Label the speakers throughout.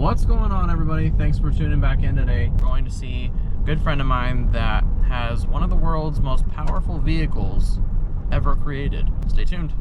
Speaker 1: What's going on, everybody? Thanks for tuning back in today. We're going to see a good friend of mine that has one of the world's most powerful vehicles ever created. Stay tuned.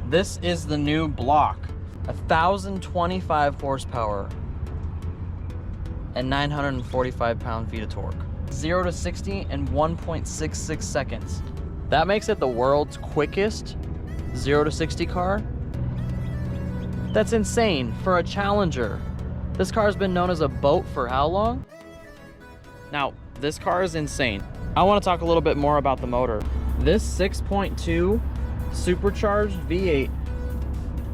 Speaker 1: This is the new block, 1,025 horsepower and 945 pound-feet of torque. 0 to 60 in 1.66 seconds. That makes it the world's quickest 0 to 60 car. That's insane for a Challenger. This car has been known as a boat for how long? Now, this car is insane. I want to talk a little bit more about the motor. This 6.2 supercharged V8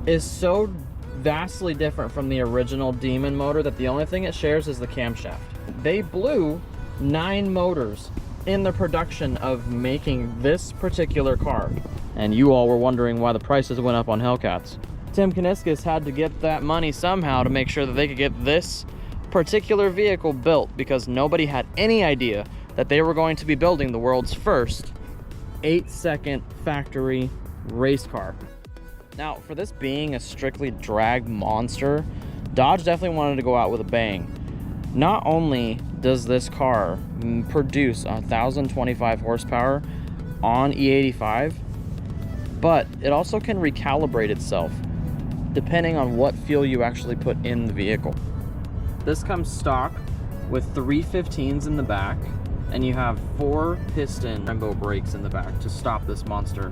Speaker 1: is so vastly different from the original Demon motor that the only thing it shares is the camshaft. They blew 9 motors in the production of making this particular car. And you all were wondering why the prices went up on Hellcats. Tim Kuniskis had to get that money somehow to make sure that they could get this particular vehicle built, because nobody had any idea that they were going to be building the world's first 8-second factory race car. Now, for this being a strictly drag monster, Dodge definitely wanted to go out with a bang. Not only does this car produce 1,025 horsepower on E85, but it also can recalibrate itself depending on what fuel you actually put in the vehicle. This comes stock with 3 15s in the back, and you have 4 piston Brembo brakes in the back to stop this monster.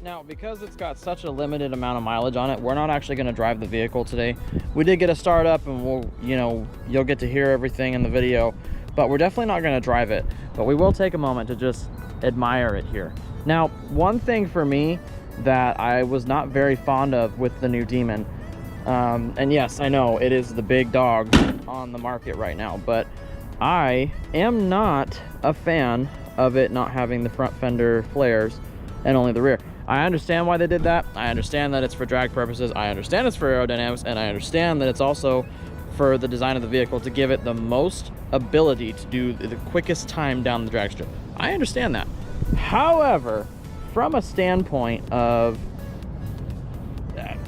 Speaker 1: Now, because it's got such a limited amount of mileage on it, we're not actually going to drive the vehicle today. We did get a start up, and you'll get to hear everything in the video, but we're definitely not going to drive it. But we will take a moment to just admire it here. Now, one thing for me that I was not very fond of with the new Demon, and yes, I know it is the big dog on the market right now, but I am not a fan of it not having the front fender flares and only the rear. I understand why they did that. I understand that it's for drag purposes. I understand it's for aerodynamics, and I understand that it's also for the design of the vehicle to give it the most ability to do the quickest time down the drag strip. I understand that. However, from a standpoint of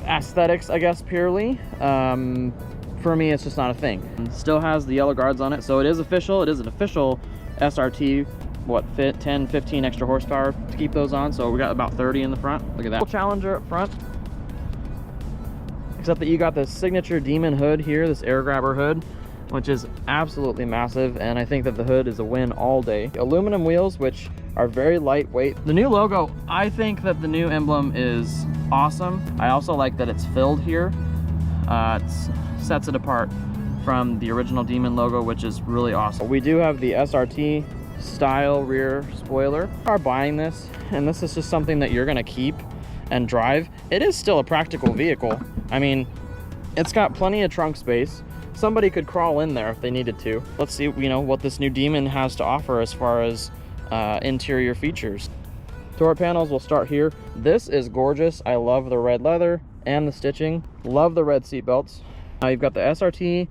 Speaker 1: aesthetics, I guess, purely, for me, it's just not a thing. It still has the yellow guards on it, so it is official. It is an official SRT. What, 10, 15 extra horsepower to keep those on, so we got about 30 in the front. Look at that. Challenger up front, except that you got this signature Demon hood here, this air grabber hood, which is absolutely massive, and I think that the hood is a win all day. Aluminum wheels, which are very lightweight. The new logo, I think that the new emblem is awesome. I also like that it's filled here. It sets it apart from the original Demon logo, which is really awesome. We do have the SRT style rear spoiler. We are buying this, and this is just something that you're gonna keep and drive. It is still a practical vehicle. I mean, it's got plenty of trunk space. Somebody could crawl in there if they needed to. Let's see, what this new Demon has to offer as far as interior features. Door panels will start here. This is gorgeous. I love the red leather and the stitching. Love the red seat belts. You've got the SRT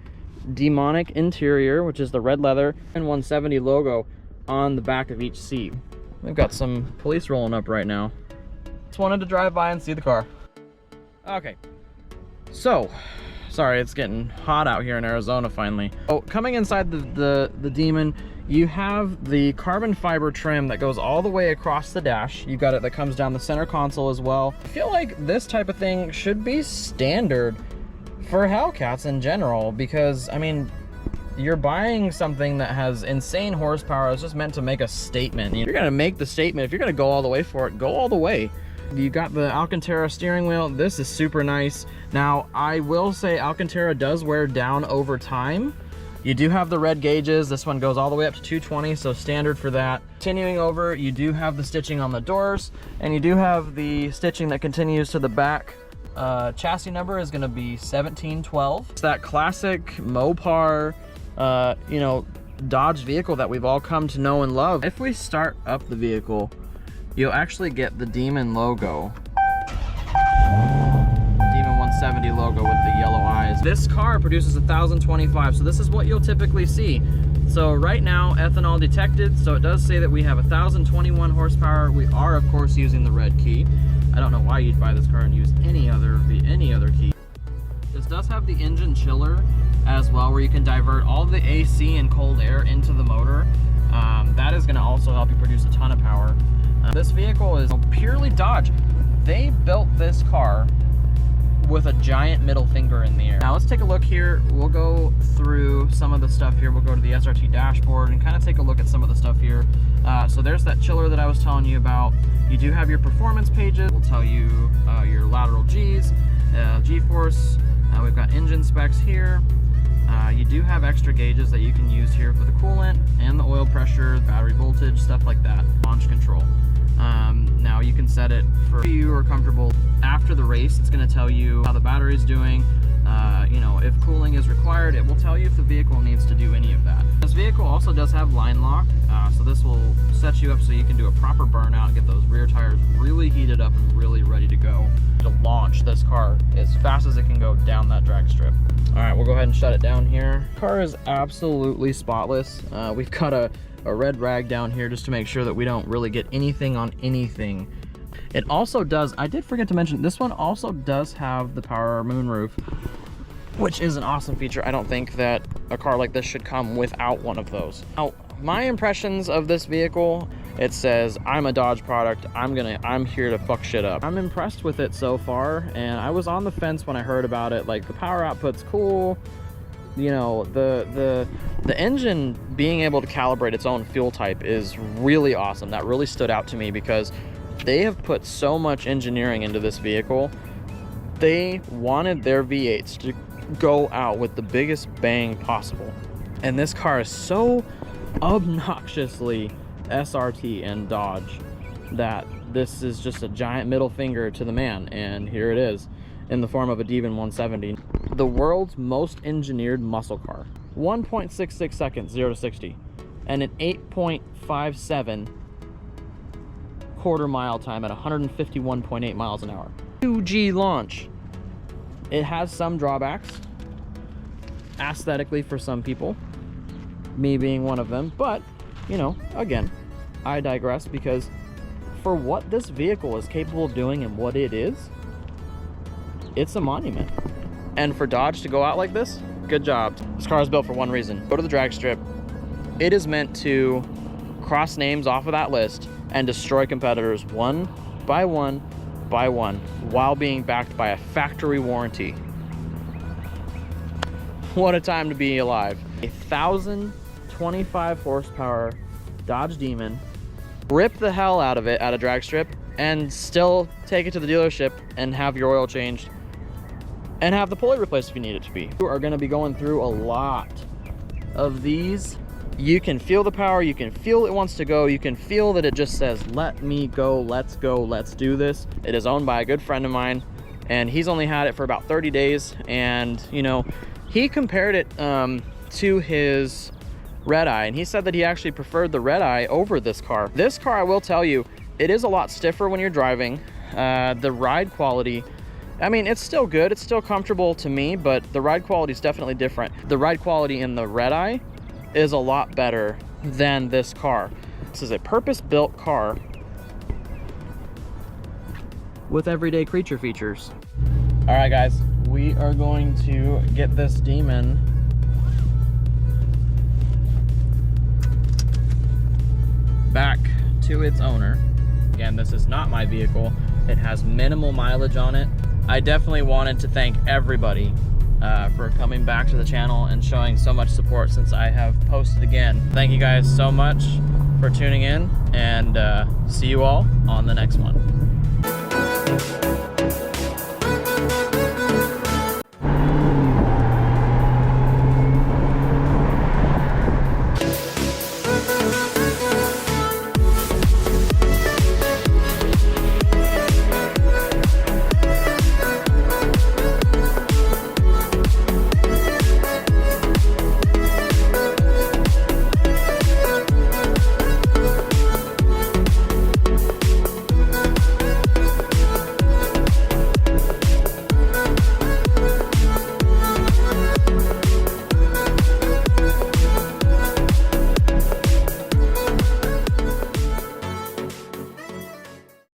Speaker 1: demonic interior, which is the red leather and 170 logo on the back of each seat. We've got some police rolling up right now. Just wanted to drive by and see the car. Okay, So, sorry, it's getting hot out here in Arizona finally. Oh, coming inside the Demon, you have the carbon fiber trim that goes all the way across the dash. You got it that comes down the center console as well. I feel like this type of thing should be standard for Hellcats in general, because I mean, you're buying something that has insane horsepower. It's just meant to make a statement. You're gonna make the statement. If you're gonna go all the way for it, go all the way. You got the Alcantara steering wheel. This is super nice. Now, I will say Alcantara does wear down over time. You do have the red gauges. This one goes all the way up to 220, so standard for that. Continuing over, you do have the stitching on the doors, and you do have the stitching that continues to the back. Chassis number is gonna be 1712. It's that classic Mopar, you know, Dodge vehicle that we've all come to know and love. If we start up the vehicle, you'll actually get the Demon logo. Demon 170 logo with the yellow eyes. This car produces 1,025, so this is what you'll typically see. So right now, ethanol detected, so it does say that we have 1,021 horsepower. We are, of course, using the red key. I don't know why you'd buy this car and use any other key. This does have the engine chiller as well, where you can divert all of the AC and cold air into the motor. That is going to also help you produce a ton of power. This vehicle is purely Dodge. They built this car with a giant middle finger in the air. Now let's take a look here. We'll go through some of the stuff here. We'll go to the SRT dashboard and kind of take a look at some of the stuff here. So there's that chiller that I was telling you about. You do have your performance pages. We'll tell you your lateral G's, G-force. We've got engine specs here. You do have extra gauges that you can use here for the coolant and the oil pressure, battery voltage, stuff like that. Launch control. Now you can set it for you are comfortable. After the race, it's going to tell you how the battery is doing. You know, if cooling is required, it will tell you if the vehicle needs to do any of that. This vehicle also does have line lock, so this will set you up so you can do a proper burnout and get those rear tires really heated up and really ready to go to launch this car as fast as it can go down that drag strip. All right, we'll go ahead and shut it down here. Car is absolutely spotless. We've got a red rag down here just to make sure that we don't really get anything on anything. It also does, I did forget to mention, this one also does have the power moonroof, which is an awesome feature. I don't think that a car like this should come without one of those. Now, my impressions of this vehicle, it says, I'm a Dodge product, I'm here to fuck shit up. I'm impressed with it so far, and I was on the fence when I heard about it. Like, the power output's cool. You know, the engine being able to calibrate its own fuel type is really awesome. That really stood out to me because they have put so much engineering into this vehicle. They wanted their V8s to go out with the biggest bang possible. And this car is so obnoxiously SRT and Dodge that this is just a giant middle finger to the man. And here it is in the form of a Demon 170. The world's most engineered muscle car. 1.66 seconds, 0 to 60. And an 8.57 quarter mile time at 151.8 miles an hour. 2G launch. It has some drawbacks aesthetically for some people, me being one of them, but you know, again, I digress, because for what this vehicle is capable of doing and what it is, it's a monument. And for Dodge to go out like this, good job. This car is built for one reason. Go to the drag strip. It is meant to cross names off of that list and destroy competitors one by one by one, while being backed by a factory warranty. What a time to be alive. 1,025 horsepower Dodge Demon, rip the hell out of it at a drag strip, and still take it to the dealership and have your oil changed and have the pulley replaced if you need it to be. You are going to be going through a lot of these. You can feel the power, you can feel it wants to go, you can feel that it just says, let me go, let's do this. It is owned by a good friend of mine, and he's only had it for about 30 days, and you know, he compared it to his Redeye, and he said that he actually preferred the Redeye over this car. This car, I will tell you, it is a lot stiffer when you're driving. The ride quality, I mean, it's still good, it's still comfortable to me, but the ride quality is definitely different. The ride quality in the Redeye is a lot better than this car. This is a purpose-built car with everyday creature features. All right, guys, we are going to get this demon back to its owner. Again, this is not my vehicle. It has minimal mileage on it. I definitely wanted to thank everybody for coming back to the channel and showing so much support since I have posted again. Thank you guys so much for tuning in, and see you all on the next one.